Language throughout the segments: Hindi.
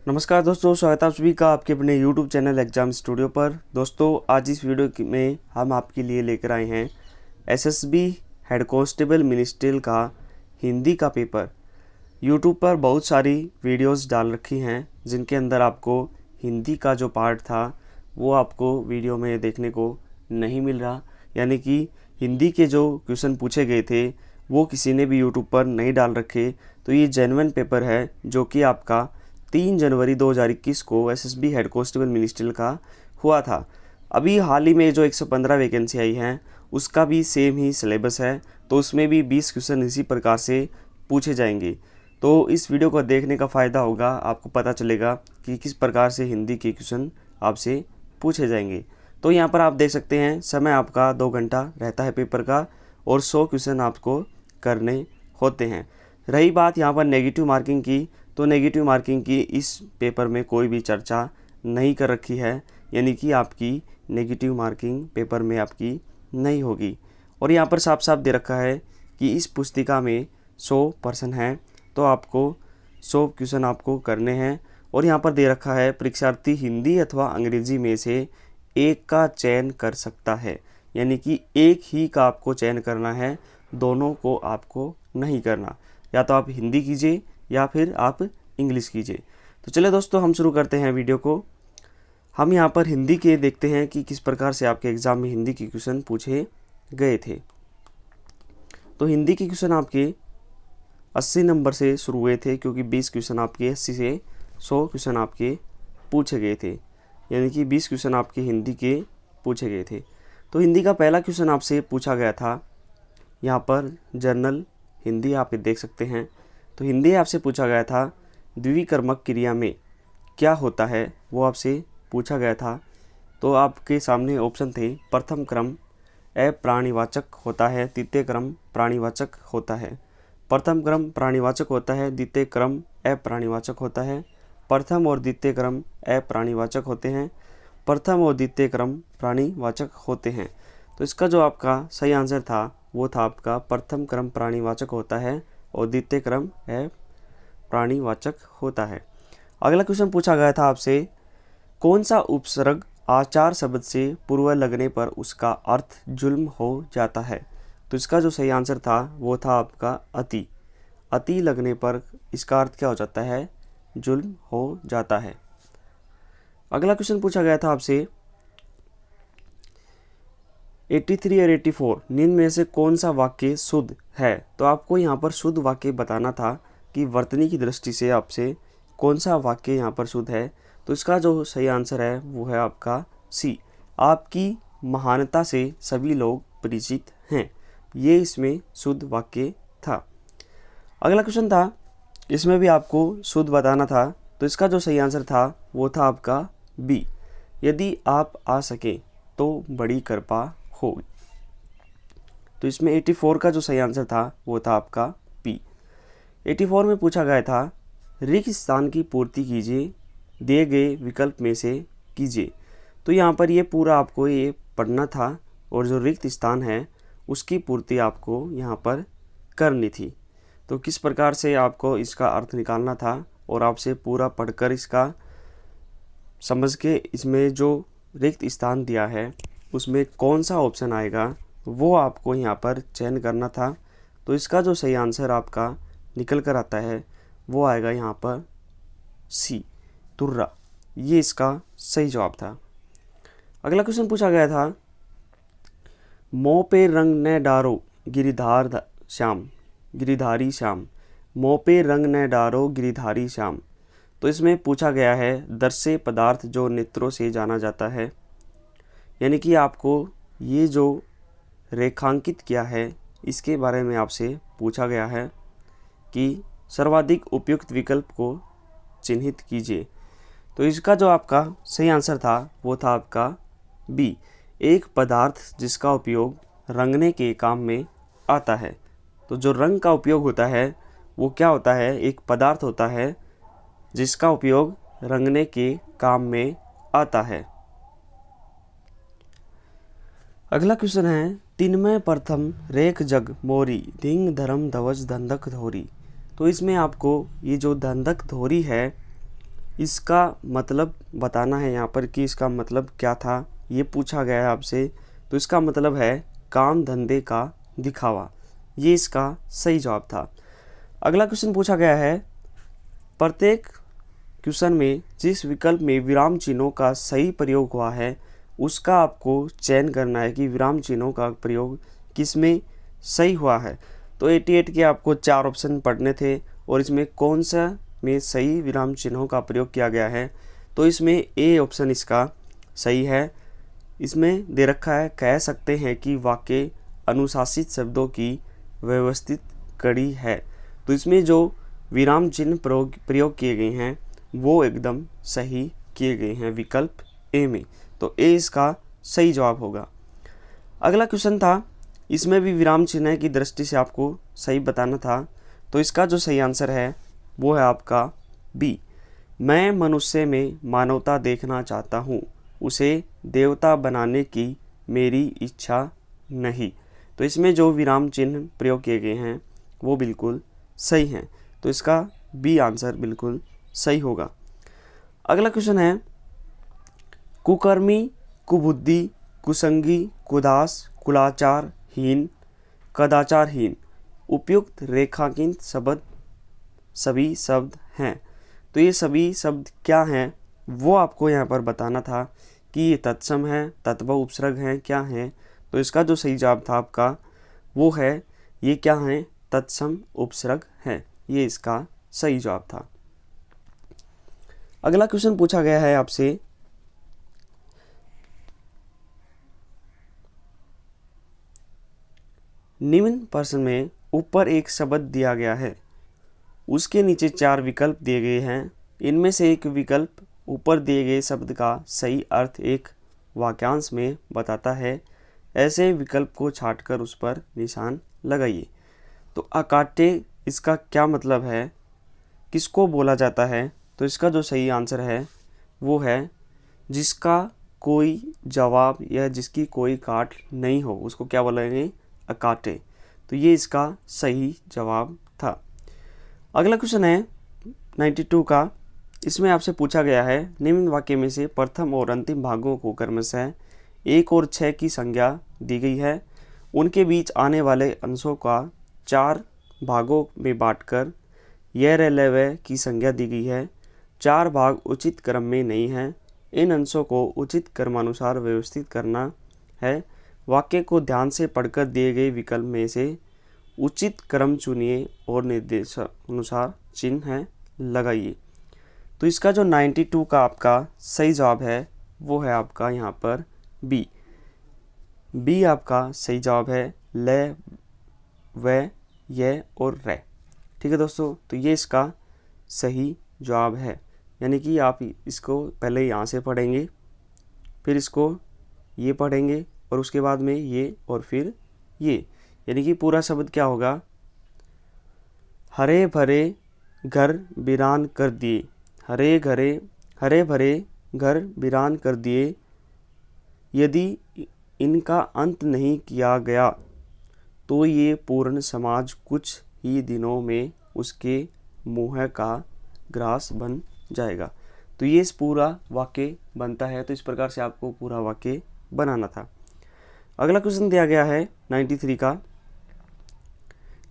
नमस्कार दोस्तों, स्वागत है आप सभी का आपके अपने YouTube चैनल एग्जाम स्टूडियो पर। दोस्तों, आज इस वीडियो में हम आपके लिए लेकर आए हैं एसएसबी हेड कांस्टेबल मिनिस्ट्रियल का हिंदी का पेपर। YouTube पर बहुत सारी वीडियोस डाल रखी हैं जिनके अंदर आपको हिंदी का जो पार्ट था वो आपको वीडियो में देखने को नहीं मिल रहा, यानी कि हिंदी के जो क्वेश्चन पूछे गए थे वो किसी ने भी YouTube पर नहीं डाल रखे। तो ये जेन्युइन पेपर है जो कि आपका 3 जनवरी 2021 को एसएसबी हेड कांस्टेबल मिनिस्ट्रियल का हुआ था। अभी हाल ही में जो 115 वैकेंसी आई हैं उसका भी सेम ही सिलेबस है, तो उसमें भी 20 क्वेश्चन इसी प्रकार से पूछे जाएंगे। तो इस वीडियो को देखने का फ़ायदा होगा, आपको पता चलेगा कि किस प्रकार से हिंदी के क्वेश्चन आपसे पूछे जाएंगे। तो यहाँ पर आप देख सकते हैं समय आपका 2 घंटा रहता है पेपर का और 100 क्वेश्चन आपको करने होते हैं। रही बात यहाँ पर नेगेटिव मार्किंग की, तो नेगेटिव मार्किंग की इस पेपर में कोई भी चर्चा नहीं कर रखी है, यानी कि आपकी नेगेटिव मार्किंग पेपर में आपकी नहीं होगी। और यहाँ पर साफ साफ दे रखा है कि इस पुस्तिका में 100 प्रश्न हैं, तो आपको 100 क्वेश्चन आपको करने हैं। और यहाँ पर दे रखा है परीक्षार्थी हिंदी अथवा अंग्रेजी में से एक का चयन कर सकता है, यानी कि एक ही का आपको चयन करना है, दोनों को आपको नहीं करना। या तो आप हिंदी कीजिए या फिर आप इंग्लिश कीजिए। तो चलिए दोस्तों, हम शुरू करते हैं वीडियो को। हम यहाँ पर हिंदी के देखते हैं कि किस प्रकार से आपके एग्ज़ाम में हिंदी के क्वेश्चन पूछे गए थे। तो हिंदी के क्वेश्चन आपके 80 नंबर से शुरू हुए थे, क्योंकि 20 क्वेश्चन आपके 80 से 100 क्वेश्चन आपके पूछे गए थे, यानी कि 20 क्वेश्चन आपके हिंदी के पूछे गए थे। तो हिंदी का पहला क्वेश्चन आपसे पूछा गया था, यहाँ पर जर्नल हिंदी आप देख सकते हैं। तो हिंदी आपसे पूछा गया था द्विकर्मक क्रिया में क्या होता है, वो आपसे पूछा गया था। तो आपके सामने ऑप्शन थे, प्रथम क्रम अप्राणीवाचक होता है, द्वितीय क्रम प्राणीवाचक होता है। प्रथम क्रम प्राणीवाचक होता है, द्वितीय क्रम अप्राणीवाचक होता है। प्रथम और द्वितीय क्रम अप्राणीवाचक होते हैं, प्रथम और द्वितीय क्रम प्राणीवाचक होते हैं। तो इसका जो आपका सही आंसर था वो था आपका प्रथम क्रम प्राणीवाचक होता है और द्वितीय क्रम प्राणीवाचक होता है। अगला क्वेश्चन पूछा गया था आपसे, कौन सा उपसर्ग आचार शब्द से पूर्व लगने पर उसका अर्थ जुल्म हो जाता है। तो इसका जो सही आंसर था वो था आपका अति। अति लगने पर इसका अर्थ क्या हो जाता है, जुल्म हो जाता है। अगला क्वेश्चन पूछा गया था आपसे, 83 और 84 निम्न में से कौन सा वाक्य शुद्ध है। तो आपको यहाँ पर शुद्ध वाक्य बताना था कि वर्तनी की दृष्टि से आपसे कौन सा वाक्य यहाँ पर शुद्ध है। तो इसका जो सही आंसर है वो है आपका सी, आपकी महानता से सभी लोग परिचित हैं। ये इसमें शुद्ध वाक्य था। अगला क्वेश्चन था, इसमें भी आपको शुद्ध बताना था। तो इसका जो सही आंसर था वो था आपका बी, यदि आप आ सके तो बड़ी कृपा होगी। तो इसमें 84 का जो सही आंसर था वो था आपका पी। 84 में पूछा गया था, रिक्त स्थान की पूर्ति कीजिए, दिए गए विकल्प में से कीजिए। तो यहाँ पर ये पूरा आपको ये पढ़ना था और जो रिक्त स्थान है उसकी पूर्ति आपको यहाँ पर करनी थी। तो किस प्रकार से आपको इसका अर्थ निकालना था और आपसे पूरा पढ़कर इसका समझ के इसमें जो रिक्त स्थान दिया है उसमें कौन सा ऑप्शन आएगा वो आपको यहाँ पर चयन करना था। तो इसका जो सही आंसर आपका निकल कर आता है वो आएगा यहाँ पर सी, तुर्रा। ये इसका सही जवाब था। अगला क्वेश्चन पूछा गया था, मोह पे रंग न डारो गिरिधारी श्याम, मोह पे रंग न डारो गिरिधारी श्याम। तो इसमें पूछा गया है दृश्य पदार्थ जो नेत्रों से जाना जाता है, यानी कि आपको ये जो रेखांकित किया है इसके बारे में आपसे पूछा गया है कि सर्वाधिक उपयुक्त विकल्प को चिन्हित कीजिए। तो इसका जो आपका सही आंसर था वो था आपका बी, एक पदार्थ जिसका उपयोग रंगने के काम में आता है। तो जो रंग का उपयोग होता है वो क्या होता है, एक पदार्थ होता है जिसका उपयोग रंगने के काम में आता है। अगला क्वेश्चन है, तिनमय प्रथम रेख जग मोरी धिंग धर्म धवज धंधक धोरी। तो इसमें आपको ये जो धंधक धोरी है इसका मतलब बताना है यहाँ पर कि इसका मतलब क्या था, ये पूछा गया है आपसे। तो इसका मतलब है काम धंधे का दिखावा। ये इसका सही जवाब था। अगला क्वेश्चन पूछा गया है, प्रत्येक क्वेश्चन में जिस विकल्प में विराम चिन्हों का सही प्रयोग हुआ है उसका आपको चयन करना है कि विराम चिन्हों का प्रयोग किस में सही हुआ है। तो 88 के आपको 4 ऑप्शन पढ़ने थे और इसमें कौन सा में सही विराम चिन्हों का प्रयोग किया गया है। तो इसमें ए ऑप्शन इसका सही है। इसमें दे रखा है, कह सकते हैं कि वाक्य अनुशासित शब्दों की व्यवस्थित कड़ी है। तो इसमें जो विराम चिन्ह प्रयोग किए गए हैं वो एकदम सही किए गए हैं विकल्प ए में। तो ए इसका सही जवाब होगा। अगला क्वेश्चन था, इसमें भी विराम चिन्ह की दृष्टि से आपको सही बताना था। तो इसका जो सही आंसर है वो है आपका बी। मैं मनुष्य में मानवता देखना चाहता हूँ, उसे देवता बनाने की मेरी इच्छा नहीं। तो इसमें जो विराम चिन्ह प्रयोग किए गए हैं वो बिल्कुल सही हैं। तो इसका बी आंसर बिल्कुल सही होगा। अगला क्वेश्चन है, कुकर्मी, कुबुद्धि, कुसंगी, कुदास, कुलाचारहीन, कदाचारहीन उपयुक्त रेखांकित शब्द सभी शब्द हैं। तो ये सभी शब्द क्या हैं वो आपको यहाँ पर बताना था कि ये तत्सम है, तत्व उपसर्ग हैं, क्या हैं। तो इसका जो सही जवाब था आपका वो है, ये क्या हैं, तत्सम उपसर्ग हैं। ये इसका सही जवाब था। अगला क्वेश्चन पूछा गया है आपसे, निम्न प्रश्न में ऊपर एक शब्द दिया गया है, उसके नीचे 4 विकल्प दिए गए हैं। इनमें से एक विकल्प ऊपर दिए गए शब्द का सही अर्थ एक वाक्यांश में बताता है। ऐसे विकल्प को छांटकर उस पर निशान लगाइए। तो अकाटे इसका क्या मतलब है, किसको बोला जाता है। तो इसका जो सही आंसर है वो है जिसका कोई जवाब या जिसकी कोई काट नहीं हो उसको क्या बोलेंगे, अकाटे। तो ये इसका सही जवाब था। अगला क्वेश्चन है 92 का। इसमें आपसे पूछा गया है, निम्न वाक्य में से प्रथम और अंतिम भागों को क्रमशः 1 और 6 की संज्ञा दी गई है। उनके बीच आने वाले अंशों का 4 भागों में बांटकर यह रह वह की संज्ञा दी गई है। 4 भाग उचित क्रम में नहीं हैं। इन अंशों को उचित क्रमानुसार व्यवस्थित करना है। वाक्य को ध्यान से पढ़कर दिए गए विकल्प में से उचित क्रम चुनिए और निर्देशानुसार चिन्ह लगाइए। तो इसका जो 92 का आपका सही जवाब है वो है आपका यहाँ पर बी। बी आपका सही जवाब है, ल, व, य और रे। ठीक है दोस्तों, तो ये इसका सही जवाब है। यानी कि आप इसको पहले यहाँ से पढ़ेंगे, फिर इसको ये पढ़ेंगे और उसके बाद में ये और फिर ये। यानी कि पूरा शब्द क्या होगा, हरे भरे घर वीरान कर दिए, हरे भरे घर वीरान कर दिए, यदि इनका अंत नहीं किया गया तो ये पूर्ण समाज कुछ ही दिनों में उसके मुँह का ग्रास बन जाएगा। तो ये इस पूरा वाक्य बनता है। तो इस प्रकार से आपको पूरा वाक्य बनाना था। अगला क्वेश्चन दिया गया है 93 का।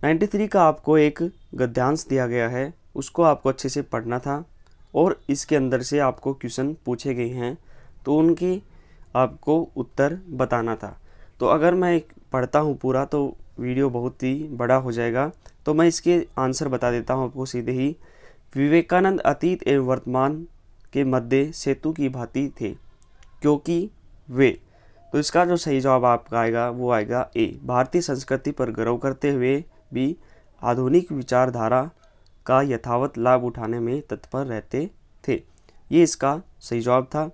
93 का आपको एक गद्यांश दिया गया है, उसको आपको अच्छे से पढ़ना था और इसके अंदर से आपको क्वेश्चन पूछे गए हैं तो उनकी आपको उत्तर बताना था। तो अगर मैं पढ़ता हूँ पूरा तो वीडियो बहुत ही बड़ा हो जाएगा, तो मैं इसके आंसर बता देता हूँ आपको सीधे ही। विवेकानंद अतीत एवं वर्तमान के मध्य सेतु की भांति थे क्योंकि वे। तो इसका जो सही जवाब आपका आएगा वो आएगा ए। भारतीय संस्कृति पर गर्व करते हुए भी आधुनिक विचारधारा का यथावत लाभ उठाने में तत्पर रहते थे। ये इसका सही जवाब था।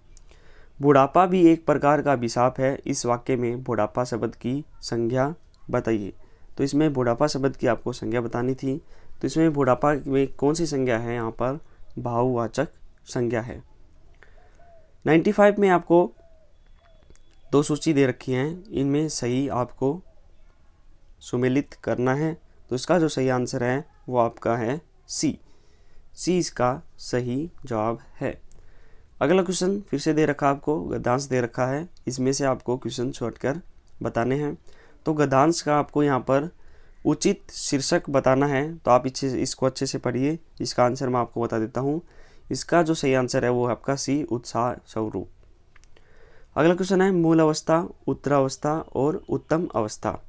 बुढ़ापा भी एक प्रकार का अभिशाप है। इस वाक्य में बुढ़ापा शब्द की संज्ञा बताइए। तो इसमें बुढ़ापा शब्द की आपको संज्ञा बतानी थी। तो इसमें बुढ़ापा में कौन सी संज्ञा है, यहाँ पर भाववाचक संज्ञा है। 95 में आपको 2 सूची दे रखी हैं, इनमें सही आपको सुमेलित करना है। तो इसका जो सही आंसर है वो आपका है सी। सी इसका सही जवाब है। अगला क्वेश्चन फिर से दे रखा आपको, गद्यांश दे रखा है, इसमें से आपको क्वेश्चन छोड़कर बताने हैं। तो गद्यांश का आपको यहाँ पर उचित शीर्षक बताना है, तो आप इसको अच्छे से पढ़िए। इसका आंसर मैं आपको बता देता हूँ। इसका जो सही आंसर है वो है आपका सी, उत्साह स्वरूप। अगला क्वेश्चन है मूल अवस्था, उत्तरावस्था और उत्तम अवस्था।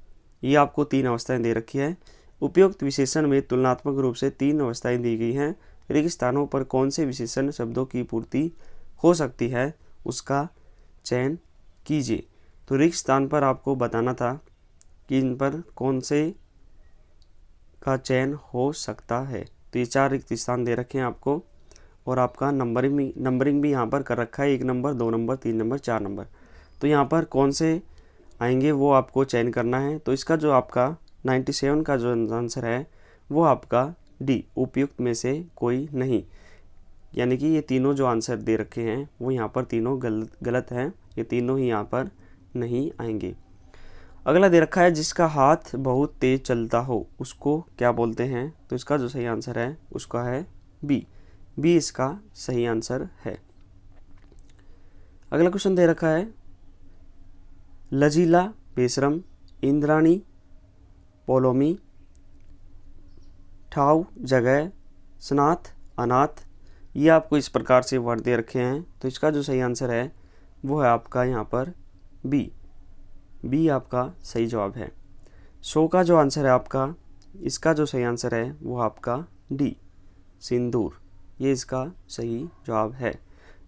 ये आपको 3 अवस्थाएं दे रखी है। उपयुक्त विशेषण में तुलनात्मक रूप से 3 अवस्थाएं दी गई हैं। रिक्त स्थानों पर कौन से विशेषण शब्दों की पूर्ति हो सकती है, उसका चयन कीजिए। तो रिक्त स्थान पर आपको बताना था कि इन पर कौन से का चयन हो सकता है। तो ये 4 रिक्त स्थान दे रखे हैं आपको, और आपका नंबरिंग भी यहाँ पर कर रखा है, 1 नंबर, 2 नंबर, 3 नंबर, 4 नंबर। तो यहाँ पर कौन से आएंगे वो आपको चयन करना है। तो इसका जो आपका 97 का जो आंसर है वो आपका डी, उपयुक्त में से कोई नहीं। यानी कि ये तीनों जो आंसर दे रखे हैं वो यहाँ पर तीनों गलत हैं, ये तीनों ही यहाँ पर नहीं आएंगे। अगला दे रखा है जिसका हाथ बहुत तेज चलता हो उसको क्या बोलते हैं। तो इसका जो सही आंसर है उसका है बी, बी इसका सही आंसर है। अगला क्वेश्चन दे रखा है लजीला, बेशरम, इंद्राणी, पोलोमी, ठाव, जगह, स्नात, अनाथ। ये आपको इस प्रकार से वर्ड दे रखे हैं। तो इसका जो सही आंसर है वो है आपका यहाँ पर बी, बी आपका सही जवाब है। शो का जो आंसर है आपका, इसका जो सही आंसर है वो आपका डी, सिंदूर। ये इसका सही जवाब है।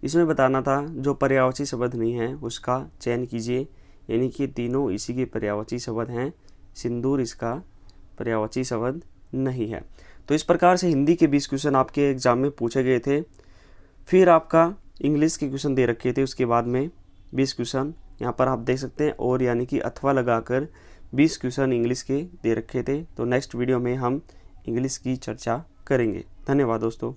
इसमें बताना था जो पर्यायवाची शब्द नहीं है उसका चयन कीजिए, यानी कि तीनों इसी के पर्यायवाची शब्द हैं। सिंदूर इसका पर्यायवाची शब्द नहीं है। तो इस प्रकार से हिंदी के 20 क्वेश्चन आपके एग्जाम में पूछे गए थे। फिर आपका इंग्लिश के क्वेश्चन दे रखे थे, उसके बाद में 20 क्वेश्चन यहाँ पर आप देख सकते हैं, और यानी कि अथवा लगाकर 20 क्वेश्चन इंग्लिश के दे रखे थे। तो नेक्स्ट वीडियो में हम इंग्लिश की चर्चा करेंगे। धन्यवाद दोस्तों।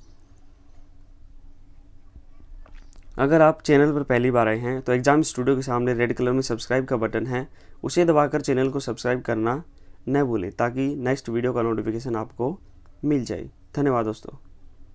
अगर आप चैनल पर पहली बार आए हैं तो एग्जाम स्टूडियो के सामने रेड कलर में सब्सक्राइब का बटन है, उसे दबाकर चैनल को सब्सक्राइब करना न भूलें, ताकि नेक्स्ट वीडियो का नोटिफिकेशन आपको मिल जाए। धन्यवाद दोस्तों।